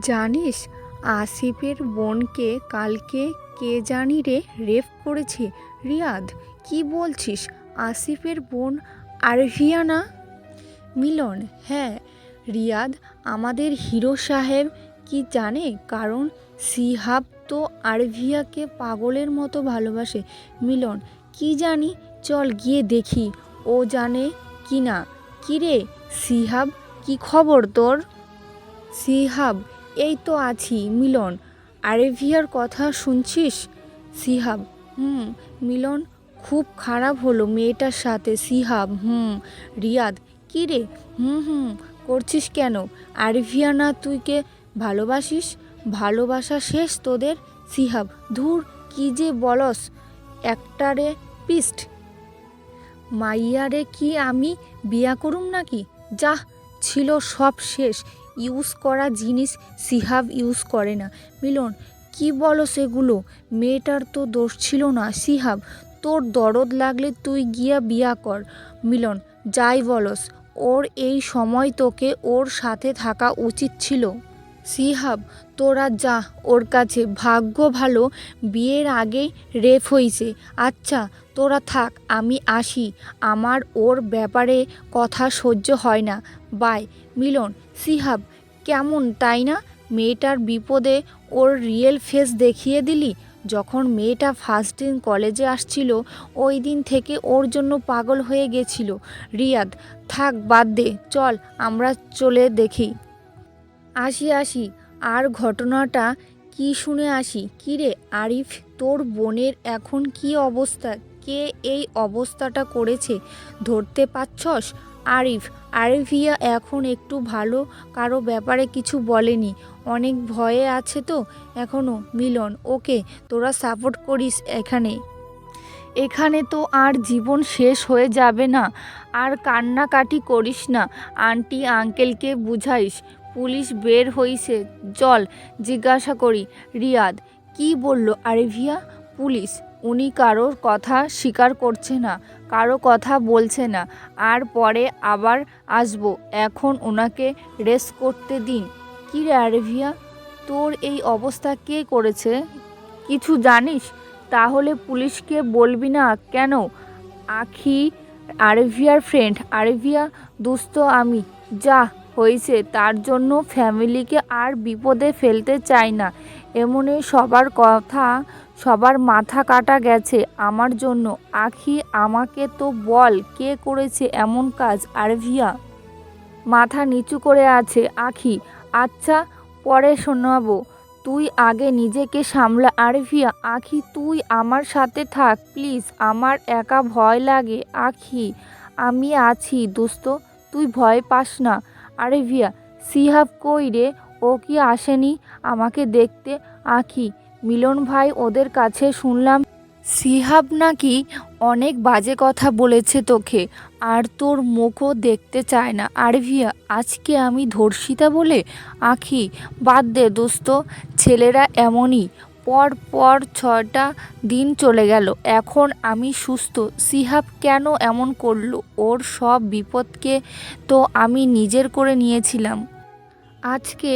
জানিস আসিফের বোনকে কালকে কে জানি রেপ করেছে। রিয়াদ, কি বলছিস? আসিফের বোন আরভিয়া না? মিলন: হ্যাঁ রিয়াদ, আমাদের হিরো সাহেব কি জানে? কারণ সিহাব তো আরভিয়াকে পাগলের মতো ভালোবাসে। মিলন: কি জানি, চল গিয়ে দেখি ও জানে কি না। কিরে সিহাব, কি খবর তোর? সিহাব: এই তো আছি। মিলন: আরেভিয়ার কথা শুনছিস? সিহাব: মিলন: খুব খারাপ হলো মেয়েটার সাথে। সিহাব: রিয়াদ: কী রে করছিস কেন? আরেভিয়া না তুই কে ভালোবাসিস? ভালোবাসা শেষ তোদের? সিহাব: ধুর, কি যে বলস একটারে পিস্ট মাইয়ারে কি আমি বিয়া করুম নাকি? যাহ, ছিল সব শেষ। ইউজ করা জিনিস সিহাব ইউজ করে না। মিলন: কি বলো সেগুলো? মেয়েটার তো দোষ ছিল না। সিহাব: তোর দরদ লাগলে তুই গিয়া বিয়া কর। মিলন: যাই বলস, ওর এই সময় তোকে ওর সাথে থাকা উচিত ছিল। সিহাব: তোরা যা ওর কাছে, ভাগ্য ভালো বিয়ের আগেই রেপ হইছে। আচ্ছা তোরা থাক, আমি আসি, আমার ওর ব্যাপারে কথা সহ্য হয় না। বাই। মিলন: সিহাব: কেমন তাই না? মেয়েটার বিপদে ওর রিয়েল ফেস দেখিয়ে দিলি। যখন মেয়েটা ফার্স্ট দিন কলেজে আসছিল ওই দিন থেকে ওর জন্য পাগল হয়ে গেছিল। রিয়াদ: থাক বাদ দে, চল আমরা চলে দেখি। আসি আসি, আর ঘটনাটা কি শুনে আসি। কিরে আরিফ, তোর বোনের এখন কি অবস্থা? কে এই অবস্থাটা করেছে ধরতে পারছস? আরিফ: আরিফিয়া এখন একটু ভালো, কারো ব্যাপারে কিছু বলেনি, অনেক ভয়ে আছে তো এখনও। মিলন: ওকে, তোরা সাপোর্ট করিস। এখানে তো আর জীবন শেষ হয়ে যাবে না। আর কান্নাকাটি করিস না, আন্টি আঙ্কেলকে বুঝাইস। পুলিশ বের হইছে, চল জিজ্ঞাসা করি। রিয়াদ: কি বলল আরেভিয়া? পুলিশ: উনি কারোর কথা স্বীকার করছে না, কারো কথা বলছে না, আর পরে আবার আসবো, এখন ওনাকে রেস্ট করতে দিন। কি রে আরেভিয়া, তোর এই অবস্থা কে করেছে? কিছু জানিস? তাহলে পুলিশকে বলবি না কেন? আখি আরেভিয়ার ফ্রেন্ড। আরেভিয়া দুস্থ, আমি যা হয়েছে তার জন্য ফ্যামিলিকে আর বিপদে ফেলতে চাই না। এমনই সবার মাথা কাটা গেছে আমার জন্য। আখি, আমাকে তো বল কে করেছে এমন কাজ? আরেভিয়া মাথা নিচু করে আছে। আখি: আচ্ছা পরে শোনাবো, তুই আগে নিজেকে সামলা। আরেভিয়া: আখি তুই আমার সাথে থাক প্লিজ, আমার একা ভয় লাগে। আখি: আমি আছি দোস্ত, তুই ভয় পাস না। আরেভিয়া: সিহাব কই রে? ও কি আসেনি আমাকে দেখতে? আখি: মিলন ভাই ওদের কাছে শুনলাম সিহাব নাকি অনেক বাজে কথা বলেছে তোকে, আর তোর মুখও দেখতে চায় না। আরভিয়া: আজকে আমি ধর্ষিতা বলে? আখি: বাদ দে দোস্ত, ছেলেরা এমনই। পর পর 6টা দিন চলে গেল, এখন আমি সুস্থ। সিহাব কেন এমন করলো? ওর সব বিপদকে তো আমি নিজের করে নিয়েছিলাম। আজকে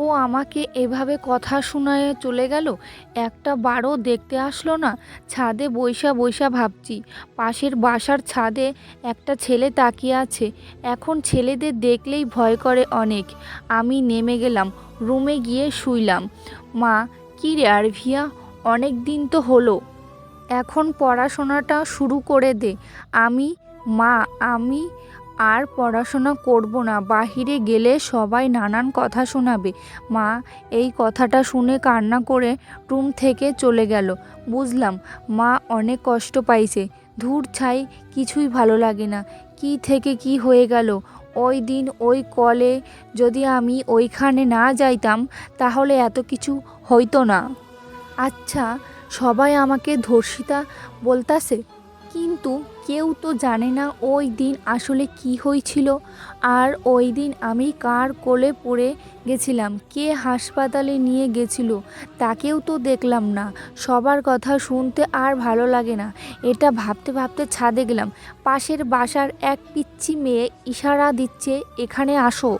ও আমাকে এভাবে কথা শোনায় চলে গেল, একটা বারও দেখতে আসলো না। ছাদে বইসা বইসা ভাবছি, পাশের বাসার ছাদে একটা ছেলে তাকিয়ে আছে। এখন ছেলেদের দেখলেই ভয় করে অনেক। আমি নেমে গেলাম, রুমে গিয়ে শুইলাম। মা: কী রে আরভিয়া, অনেক দিন তো হলো, এখন পড়াশোনাটা শুরু করে দে। মা, আমি আর পড়াশোনা করব না, বাহিরে গেলে সবাই নানান কথা শোনাবে। মা এই কথাটা শুনে কান্না করে রুম থেকে চলে গেল। বুঝলাম মা অনেক কষ্ট পাইছে। ধুর ছাই, কিছুই ভালো লাগে না। কি থেকে কি হয়ে গেল। ওই দিন ওই কলে যদি আমি ওইখানে না যাইতাম তাহলে এত কিছু হইতো না। আচ্ছা, সবাই আমাকে ধর্ষিতা বলতাছে, কিন্তু কেউ তো জানে না ওই দিন আসলে কি হয়েছিল। আর ওই দিন আমি কার কোলে পড়ে গেছিলাম, কে হাসপাতালে নিয়ে গেছিল তাকেও তো দেখলাম না। সবার কথা শুনতে আর ভালো লাগে না। এটা ভাবতে ভাবতে ছাদে গেলাম। পাশের বাসার এক পিচ্চি মেয়ে ইশারা দিচ্ছে, এখানে আসো।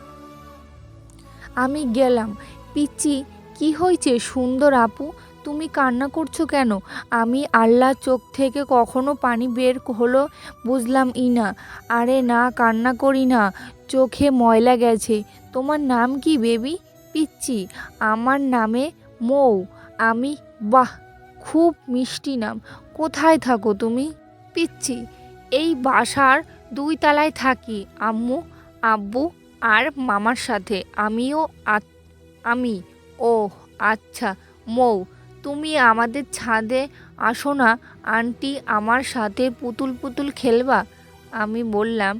আমি গেলাম, পিচ্চি, কি হয়েছে সুন্দর আপু, তুমি কান্না করছো কেন? আমি আল্লাহ, চোখ থেকে কখনো পানি বের হলো বুঝলাম ই না। আরে না, কান্না করি না, চোখে ময়লা গেছে। তোমার নাম কি বেবি? পিচ্চি, আমার নামে মৌ। আমি, বাহ, খুব মিষ্টি নাম। কোথায় থাকো তুমি? পিচ্চি, এই বাসার 2 তলায় থাকি আম্মু, আব্বু আর মামার সাথে। আমি, ও আচ্ছা। মৌ, তুমি আমাদের ছাদে আসো না, আন্টি আমার সাথে পুতুল পুতুল খেলবা? আমি বললাম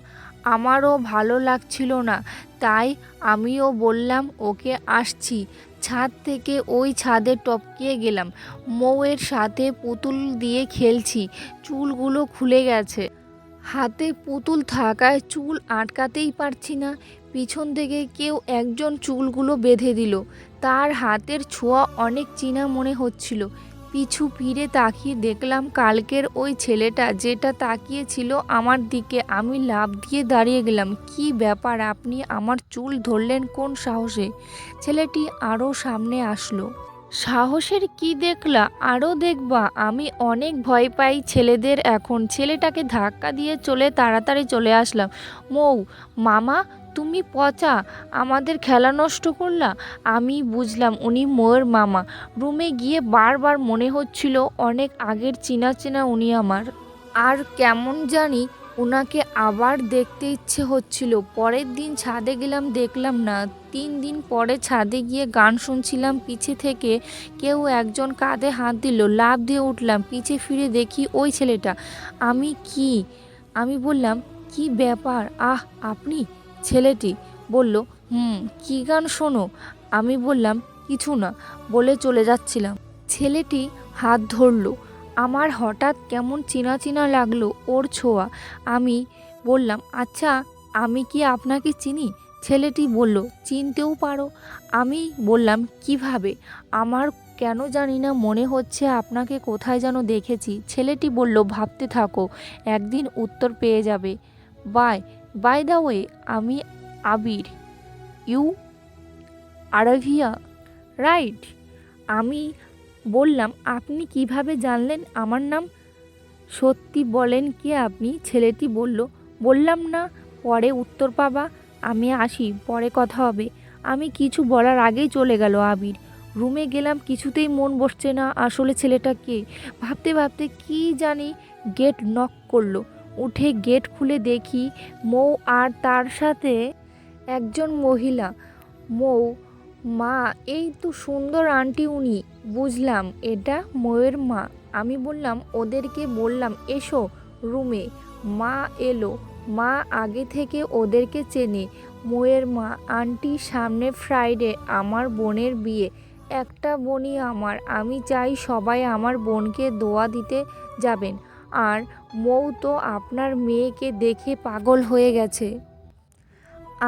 আমারও ভালো লাগছিল না, তাই আমিও বললাম ওকে আসছি। ছাদ থেকে ওই ছাদে টপকিয়ে গেলাম, মৌয়ের সাথে পুতুল দিয়ে খেলছি। চুলগুলো খুলে গেছে, হাতে পুতুল থাকায় চুল আটকাতেই পারছি না। পিছন থেকে কেউ একজন চুলগুলো বেঁধে দিল। তার হাতের ছোঁয়া অনেক চেনা মনে হচ্ছিল। পিছু ফিরে তাকিয়ে দেখলাম কালকের ওই ছেলেটা, যেটা তাকিয়েছিল আমার দিকে। আমি লাফ দিয়ে দাঁড়িয়ে গেলাম। কি ব্যাপার, আপনি আমার চুল ধরলেন কোন সাহসে? ছেলেটি আরও সামনে আসলো। সাহসের কি দেখলা? আরও দেখবা? আমি অনেক ভয় পাই ছেলেদের এখন। ছেলেটাকে ধাক্কা দিয়ে তাড়াতাড়ি চলে আসলাম। মৌ, মামা, তুমি পচা, আমাদের খেলা নষ্ট করলা। আমি বুঝলাম উনি মৌয়ের মামা। রুমে গিয়ে বারবার মনে হচ্ছিল অনেক আগের চেনা চেনা উনি আমার। আর কেমন জানি ওনাকে আবার দেখতে ইচ্ছে হচ্ছিল। পরের দিন ছাদে গেলাম, দেখলাম না। 3 দিন পরে ছাদে গিয়ে গান শুনছিলাম, পিছে থেকে কেউ একজন কাঁধে হাত দিল। লাফ দিয়ে উঠলাম, পিছে ফিরে দেখি ওই ছেলেটা। আমি বললাম কি ব্যাপার, আহ আপনি? ছেলেটি বলল কি গান শোনো? আমি বললাম কিছু না, বলে চলে যাচ্ছিলাম। ছেলেটি হাত ধরলো। আমার হঠাৎ কেমন চেনা চেনা লাগলো ওর ছোঁয়া। আমি বললাম আচ্ছা, আমি কি আপনাকে চিনি? ছেলেটি বলল চিনতেও পারো। আমি বললাম কিভাবে? আমার কেন জানি না মনে হচ্ছে আপনাকে কোথায় যেন দেখেছি। ছেলেটি বলল ভাবতে থাকো, একদিন উত্তর পেয়ে যাবে। বাই বাই দ্য ওয়ে, আমি আবির। You আরাভিয়া, right? আমি বললাম আপনি কিভাবে জানলেন আমার নাম? সত্যি বলেন কে আপনি? ছেলেটি বলল বললাম না, পরে উত্তর পাবা। আমি আসি, পরে কথা হবে। আমি কিছু বলার আগেই চলে গেল আবির। রুমে গেলাম, কিছুতেই মন বসছে না। আসলে ছেলেটা কে? ভাবতে ভাবতে কি জানি গেট নক করলো। উঠে গেট খুলে দেখি মৌ আর তার সাথে একজন মহিলা। মৌ, মা, এই তো সুন্দর আন্টি উনি। বুঝলাম এটা মৌয়ের মা। আমি বললাম ওদেরকে বললাম এসো রুমে। মা এলো। মা আগে থেকে ওদেরকে চেনে। মৌয়ের মা, আন্টি সামনে ফ্রাইডে আমার বোনের বিয়ে। একটা বোনই আমার। আমি চাই সবাই আমার বোনকে দোয়া দিতে যাবেন। আর মৌ তো আপনার মেয়েকে দেখে পাগল হয়ে গেছে।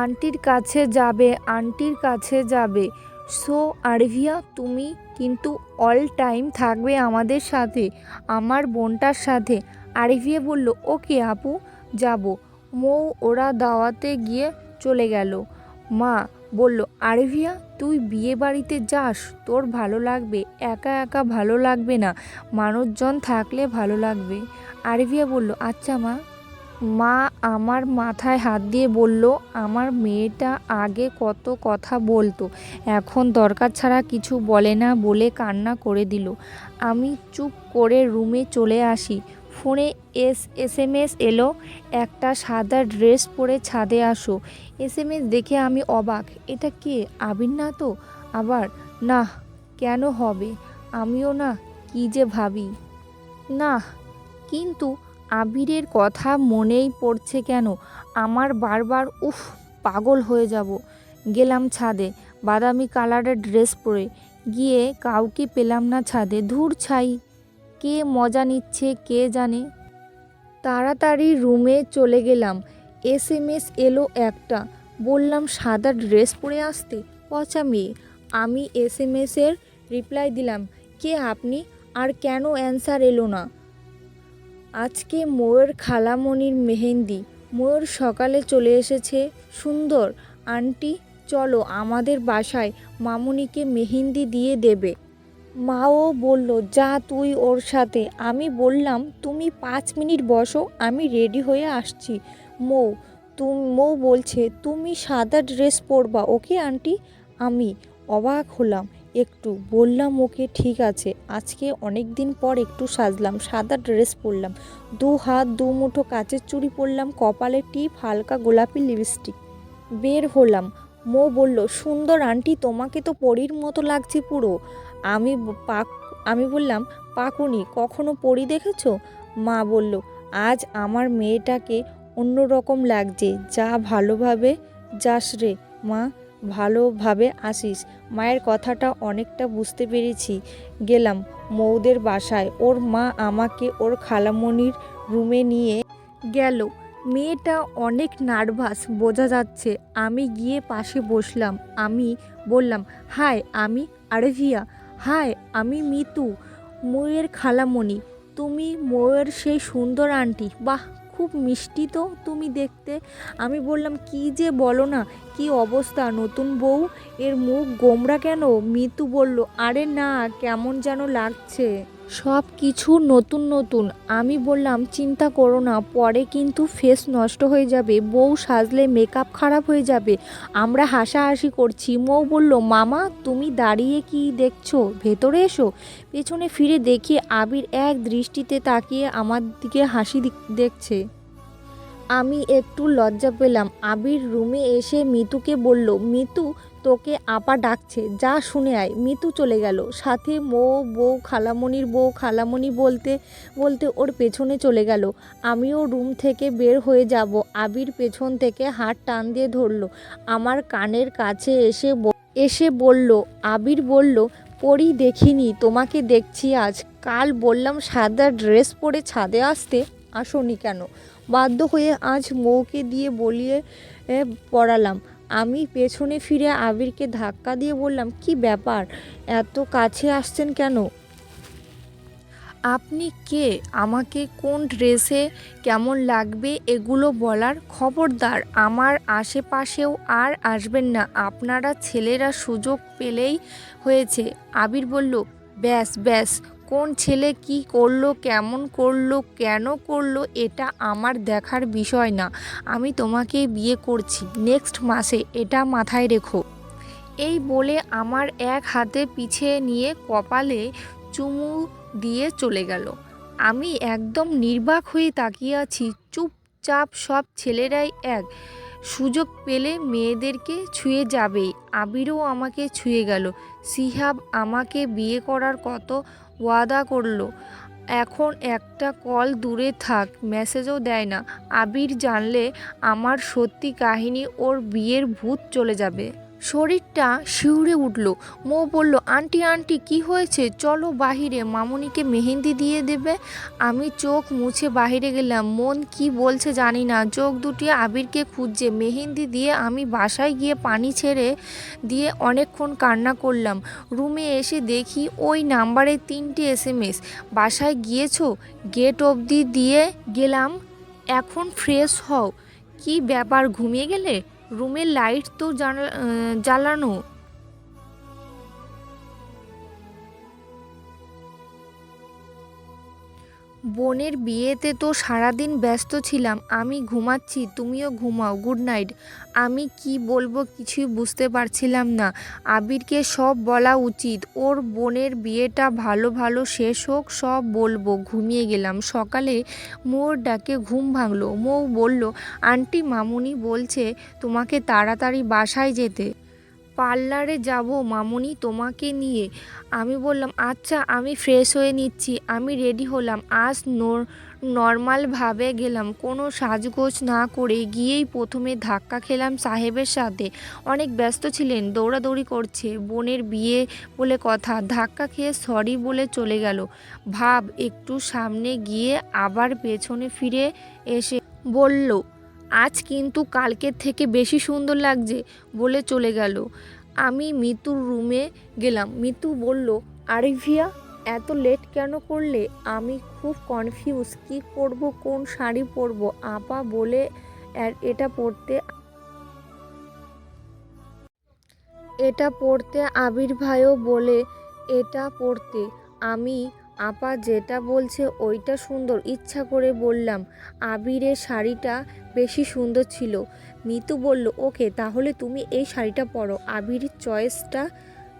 আন্টির কাছে যাবে, আন্টির কাছে যাবে। সো আরভিয়া, তুমি কিন্তু অল টাইম থাকবে আমাদের সাথে, আমার বোনটার সাথে। আরভিয়া বলল ওকে আপু, যাব। মৌ ওরা দাওয়াতে গিয়ে চলে গেল। মা বলল আরভিয়া, তুই বিয়ে বাড়িতে যাস, তোর ভালো লাগবে। একা একা ভালো লাগবে না, মানুষজন থাকলে ভালো লাগবে। আরভিয়া বলল আচ্ছা মা। মা আমার মাথায় হাত দিয়ে বলল আমার মেয়েটা আগে কত কথা বলতো, এখন দরকার ছাড়া কিছু বলে না বলে কান্না করে দিল। আমি চুপ করে রুমে চলে আসি। ফোনে এসএমএস এলো, একটা সাদা ড্রেস পরে ছাদে আসো। এসএমএস দেখে আমি অবাক। এটা কে? আবির না তো? আবার না, কেন হবে? আমিও না, কি যে ভাবি না, কিন্তু আবিরের কথা মনেই পড়ছে কেন আমার বারবার। উফ, পাগল হয়ে যাব। গেলাম ছাদে, বাদামি কালারের ড্রেস পরে। গিয়ে কাউকে পেলাম না ছাদে। ধুর ছাই, কে মজা নিচ্ছে কে জানে। তাড়াতাড়ি রুমে চলে গেলাম। এসএমএস এলো একটা, বললাম সাদা ড্রেস পরে আসতে, পচা মেয়ে। আমি এসএমএসের রিপ্লাই দিলাম কে আপনি, আর কেন অ্যান্সার এলো না? আজকে ময়ূর খালামণির মেহেন্দি। ময়ূর সকালে চলে এসেছে। সুন্দর আন্টি চলো আমাদের বাসায়, মামুনিকে মেহেন্দি দিয়ে দেবে। মাও বলল, যা তুই ওর সাথে। আমি বললাম, তুমি 5 মিনিট বসো, আমি রেডি হয়ে আসছি। মৌ মৌ বলছে, তুমি সাদা ড্রেস পরবা ওকে আন্টি? আমি অবাক হলাম একটু, বললাম ওকে ঠিক আছে। আজকে অনেক দিন পর একটু সাজলাম, সাদা ড্রেস পরলাম, 2 হাত 2 মুঠো কাচের চুড়ি পরলাম, কপালে টিপ, হালকা গোলাপি লিপস্টিক। বের হলাম। মৌ বলল, সুন্দর আন্টি, তোমাকে তো পরীর মতো লাগছে পুরো। আমি আমি বললাম, পাকুনি, কখনো পরী দেখেছো? মা বলল, আজ আমার মেয়েটাকে অন্যরকম লাগছে। যা ভালোভাবে যাস রে মা, ভালোভাবে আসিস। মায়ের কথাটা অনেকটা বুঝতে পেরেছি। গেলাম মৌদের বাসায়। ওর মা আমাকে ওর খালামণির রুমে নিয়ে গেল। মেয়েটা অনেক নার্ভাস বোঝা যাচ্ছে। আমি গিয়ে পাশে বসলাম। আমি বললাম, হাই, আমি আরভিয়া। হাই, আমি মিতু, মৌয়ের খালামণি। তুমি মৌয়ের সেই সুন্দর আন্টি। বাহ, খুব মিষ্টি তো তুমি দেখতে। আমি বললাম, কি যে বলো না, কি অবস্থা নতুন বউ, এর মুখ গোমড়া কেন? মিতু বলল, আরে না, কেমন যেন লাগছে, সব কিছু নতুন নতুন। আমি বললাম, চিন্তা করো না, পরে কিন্তু ফেস নষ্ট হয়ে যাবে, বউ সাজলে মেকআপ খারাপ হয়ে যাবে। আমরা হাসাহাসি করছি। মৌ বলল, মামা তুমি দাঁড়িয়ে কি দেখছো, ভেতরে এসো। পেছনে ফিরে দেখি আবির এক দৃষ্টিতে তাকিয়ে আমার দিকে হাসি দেখছে। আমি একটু লজ্জা পেলাম। আবির রুমে এসে মিতুকে বলল, মিতু তোকে আপা ডাকছে, যা শুনে আয়। মিতু চলে গেল। সাথে বউ খালামণি বলতে বলতে ওর পেছনে চলে গেল। আমিও রুম থেকে বের হয়ে যাব। আবির পেছন থেকে হাত টান দিয়ে ধরলো, আমার কানের কাছে এসে বলল, আবির বলল, পরি দেখিনি, তোমাকে দেখছি আজ। কাল বললাম সাদা ড্রেস পরে ছাদে আসতে, আসোনি কেন? বাধ্য হয়ে আজ মৌকে দিয়ে বলিয়ে পড়ালাম। আমি পেছনে ফিরে আবিরকে ধাক্কা দিয়ে বললাম, কি ব্যাপার, এত কাছে আসছেন কেন? আপনি কে? আমাকে কোন ড্রেসে কেমন লাগবে এগুলো বলার? খবরদার আমার আশেপাশেও আর আসবেন না। আপনারা ছেলেরা সুযোগ পেলেই হয়েছে। আবির বলল, ব্যাস ব্যাস, কোন ছেলে কি করলো, কেমন করলো, কেন করলো, এটা আমার দেখার বিষয় না। আমি তোমাকে বিয়ে করছি নেক্সট মাসে, এটা মাথায় রেখো। এই বলে আমার এক হাতে পিছে নিয়ে কপালে চুমু দিয়ে চলে গেল। আমি একদম নির্বাক হয়ে তাকিয়ে আছি। চুপচাপ, সব ছেলেরাই এক সুযোগ পেলে মেয়েদেরকে ছুঁয়ে যাবেই। আবিরও আমাকে ছুঁয়ে গেল। সিহাব আমাকে বিয়ে করার কত ওয়াদা করলো, এখন একটা কল দূরে থাক, মেসেজও দেয় না। আবির জানলে আমার সত্যি কাহিনী, ওর বিয়ের ভূত চলে যাবে। শরীরটা শিউরে উঠল। মৌ বলল, আন্টি আন্টি কি হয়েছে, চলো বাহিরে, মামুনিকে মেহেন্দি দিয়ে দেবে। আমি চোখ মুছে বাহিরে গেলাম। মন কি বলছে জানি না, চোখ দুটি আবিরকে খুঁজছে। মেহেন্দি দিয়ে আমি বাসায় গিয়ে পানি ছেড়ে দিয়ে অনেকক্ষণ কান্না করলাম। রুমে এসে দেখি ওই নাম্বারে 3টে SMS। বাসায় গিয়েছো? গেট অবধি দিয়ে গেলাম, এখন ফ্রেশ হও। কি ব্যাপার, ঘুমিয়ে গেলে? রুমের লাইট তো জ্বালানো। বোনের বিয়েতে তো সারাদিন ব্যস্ত ছিলাম। আমি ঘুমাচ্ছি, তুমিও ঘুমাও, গুড নাইট। আমি কি বলবো কিছুই বুঝতে পারছিলাম না। আবিরকে সব বলা উচিত, ওর বোনের বিয়েটা ভালো ভালো শেষ হোক, সব বলবো। ঘুমিয়ে গেলাম। সকালে মৌর ডাকে ঘুম ভাঙলো। মৌ বলল, আন্টি মামুনি বলছে তোমাকে তাড়াতাড়ি বাসায় যেতে, পার্লারে যাব মামুনি তোমাকে নিয়ে। আমি বললাম, আচ্ছা আমি ফ্রেশ হয়ে নিচ্ছি। আমি রেডি হলাম। আজ নর্মালভাবে গেলাম, কোনো সাজগোজ না করে। গিয়েই প্রথমে ধাক্কা খেলাম সাহেবের সাথে। অনেক ব্যস্ত ছিলেন, দৌড়াদৌড়ি করছে, বোনের বিয়ে বলে কথা। ধাক্কা খেয়ে সরি বলে চলে গেল। ভাব একটু সামনে গিয়ে আবার পেছনে ফিরে এসে বলল, আজ কিন্তু কালকের থেকে বেশি সুন্দর লাগছে, বলে চলে গেল। আমি মিতুর রুমে গেলাম। মিতু বলল, আরিভিয়া এত লেট কেন করলে? আমি খুব কনফিউজ, কি করব, কোন শাড়ি পরবো। আপা বলে এটা পরতে এটা পড়তে আবির ভাইও বলে এটা পড়তে। আমি আপা যেটা বলছে ওইটা সুন্দর, ইচ্ছা করে বললাম। আবিরের শাড়িটা বেশি সুন্দর ছিল। মিতু বলল ওকে তাহলে তুমি এই শাড়িটা পরো, আবিরের চয়েসটা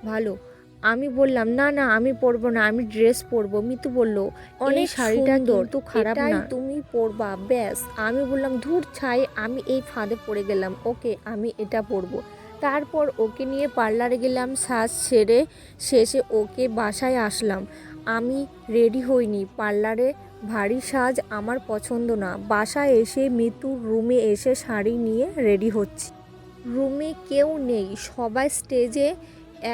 ভালো। আমি বললাম না না আমি পরবো না, আমি ড্রেস পরবো। মিতু বলল অনেক শাড়িটা কিন্তু খারাপ না, তুমি পরবা ব্যাস। আমি বললাম ধুর ছাই, আমি এই ফাঁদে পড়ে গেলাম, ওকে আমি এটা পরবো। তারপর ওকে নিয়ে পার্লারে গেলাম, সাজ সেরে শেষে ওকে বাসায় আসলাম। আমি রেডি হইনি, পার্লারে ভারী সাজ আমার পছন্দ না। বাসায় এসে মিতুর রুমে এসে শাড়ি নিয়ে রেডি হচ্ছি। রুমে কেউ নেই, সবাই স্টেজে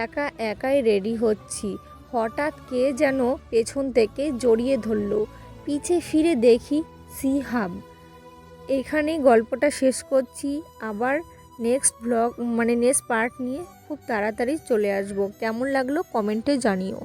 একা একাই রেডি হচ্ছি। হঠাৎ কে যেন পেছন থেকে জড়িয়ে ধরলো, পিছে ফিরে দেখি সিহাব। এখানেই গল্পটা শেষ করছি। আবার নেক্সট ব্লগ নেক্সট পার্ট নিয়ে খুব তাড়াতাড়ি চলে আসবো। কেমন লাগলো কমেন্টে জানিও।